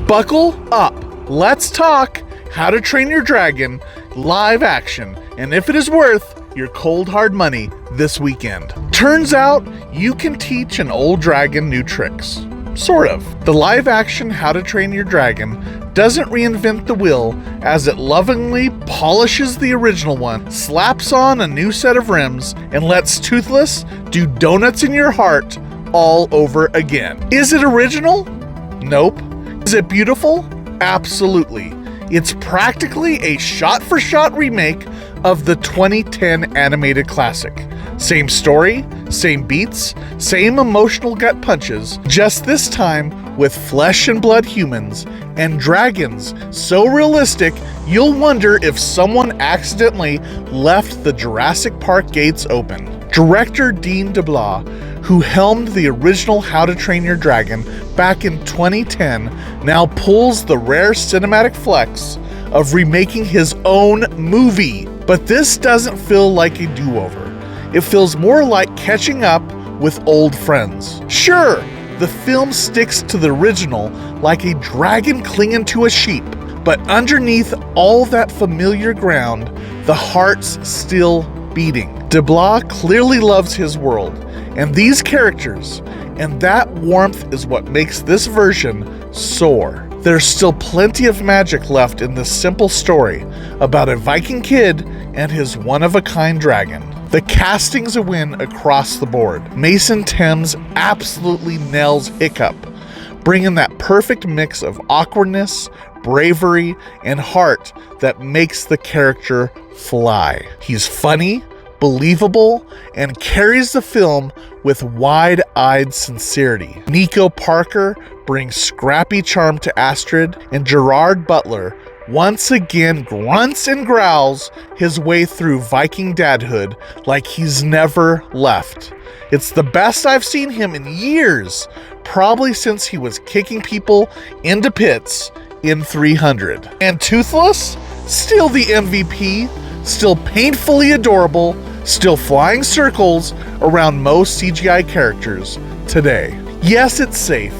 Buckle up. Let's talk How to Train Your Dragon live action, and if it is worth your cold hard money this weekend. Turns out you can teach an old dragon new tricks. Sort of. The live action How to Train Your Dragon doesn't reinvent the wheel, as it lovingly polishes the original one, slaps on a new set of rims, and lets Toothless do donuts in your heart all over again. Is it original? Nope. Is it beautiful? Absolutely. It's practically a shot-for-shot remake of the 2010 animated classic. Same story, same beats, same emotional gut punches, just this time with flesh and blood humans and dragons so realistic you'll wonder if someone accidentally left the Jurassic Park gates open. Director Dean DeBlois, who helmed the original How to Train Your Dragon back in 2010, now pulls the rare cinematic flex of remaking his own movie. But this doesn't feel like a do-over. It feels more like catching up with old friends. Sure, the film sticks to the original like a dragon clinging to a sheep, but underneath all that familiar ground, the heart's still beating. DeBlois clearly loves his world and these characters, and that warmth is what makes this version soar. There's still plenty of magic left in this simple story about a Viking kid and his one-of-a-kind dragon. The casting's a win across the board. Mason Thames absolutely nails Hiccup, bringing that perfect mix of awkwardness, bravery, and heart that makes the character fly. He's funny, believable, and carries the film with wide-eyed sincerity. Nico Parker brings scrappy charm to Astrid, and Gerard Butler once again grunts and growls his way through Viking dadhood like he's never left. It's the best I've seen him in years, probably since he was kicking people into pits in 300. And Toothless? Still the MVP, still painfully adorable, still flying circles around most CGI characters today. Yes, it's safe,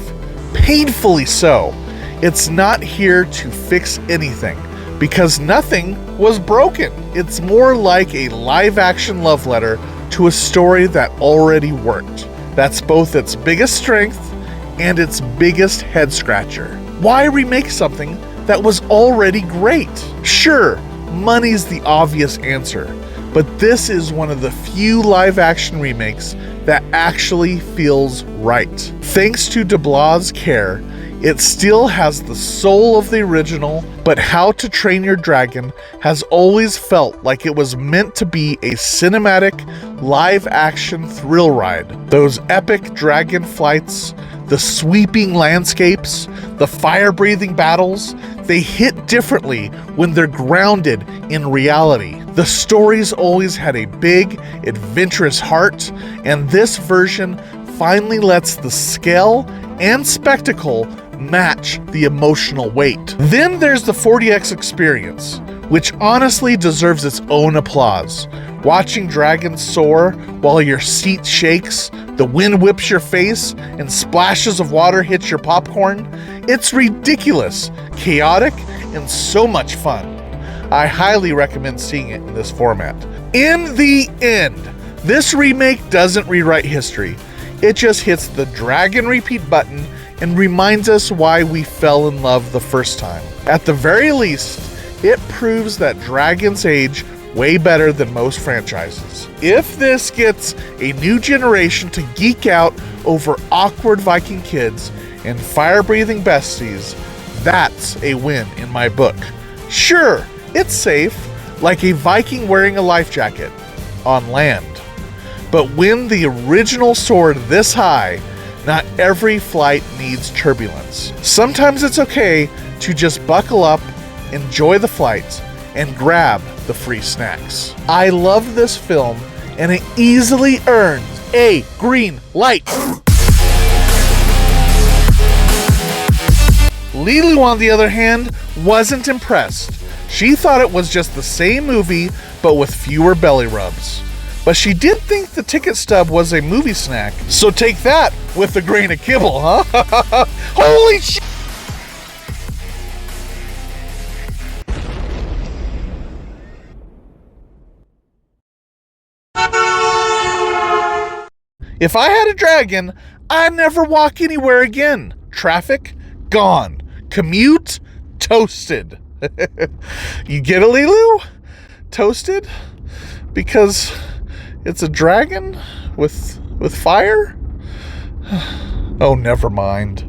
painfully so. It's not here to fix anything, because nothing was broken. It's more like a live-action love letter to a story that already worked. That's both its biggest strength and its biggest head-scratcher. Why remake something that was already great? Sure, money's the obvious answer, but this is one of the few live-action remakes that actually feels right. Thanks to DeBlois' care, it still has the soul of the original, but How to Train Your Dragon has always felt like it was meant to be a cinematic, live-action thrill ride. Those epic dragon flights, the sweeping landscapes, the fire-breathing battles, they hit differently when they're grounded in reality. The stories always had a big, adventurous heart, and this version finally lets the scale and spectacle match the emotional weight. Then there's the 40X experience, which honestly deserves its own applause. Watching dragons soar while your seat shakes, the wind whips your face, and splashes of water hit your popcorn. It's ridiculous, chaotic, and so much fun. I highly recommend seeing it in this format. In the end, this remake doesn't rewrite history. It just hits the dragon repeat button and reminds us why we fell in love the first time. At the very least, it proves that dragons age way better than most franchises. If this gets a new generation to geek out over awkward Viking kids and fire-breathing besties, that's a win in my book. Sure, it's safe, like a Viking wearing a life jacket on land. But when the original soared this high, not every flight needs turbulence. Sometimes it's okay to just buckle up, enjoy the flight, and grab the free snacks. I love this film, and it easily earns a green light. Lilu, on the other hand, wasn't impressed. She thought it was just the same movie, but with fewer belly rubs. But she did think the ticket stub was a movie snack. So take that with a grain of kibble, huh? Holy shit! If I had a dragon, I'd never walk anywhere again. Traffic, gone. Commute, toasted. You get it, Lilu? Toasted? Because it's a dragon with fire? Oh, never mind.